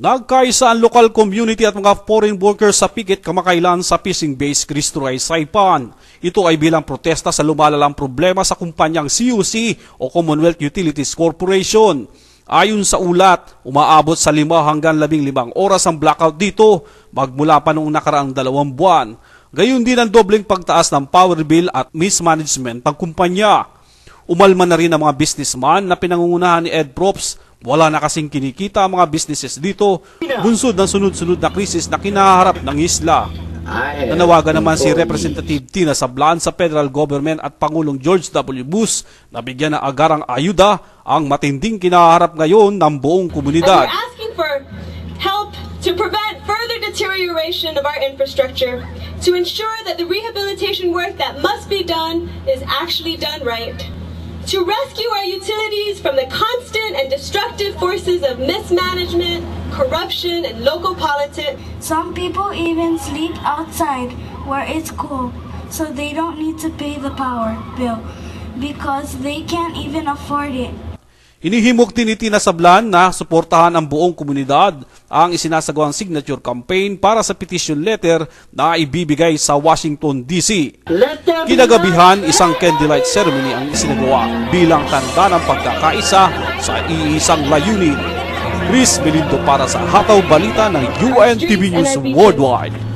Nagkaisa ang local community at mga foreign workers sa picket kamakailan sa fishing base Cristo Rey, Saipan. Ito ay bilang protesta sa lumalalang problema sa kumpanyang CUC o Commonwealth Utilities Corporation. Ayon sa ulat, umaabot sa 5 hanggang 15 oras ang blackout dito magmula pa noong nakaraang 2 buwan. Gayon din ang dobleng pagtaas ng power bill at mismanagement ng kumpanya. Umalma na rin ang mga businessman na pinangungunahan ni Ed Props. Wala na kasing kinikita ang mga businesses dito, bunsod ng sunod-sunod na krisis na kinaharap ng isla. Nanawagan naman si Representative Tina Sablan sa federal government at Pangulong George W. Bush na bigyan ng agarang ayuda ang matinding kinaharap ngayon ng buong komunidad. We're asking for help to prevent further deterioration of our infrastructure, to ensure that the rehabilitation work that must be done is actually done right, to rescue our utilities from the constant and destructive forces of mismanagement, corruption, and local politics. Some people even sleep outside where it's cool, so they don't need to pay the power bill because they can't even afford it. Inihimok din ni Tina Sablan na suportahan ang buong komunidad ang isinasagawang signature campaign para sa petition letter na ibibigay sa Washington, D.C. Kinagabihan, isang candlelight ceremony ang isinagawa bilang tanda ng pagkakaisa sa iisang layunin. Chris Melindo para sa Hataw Balita ng UNTV News Worldwide.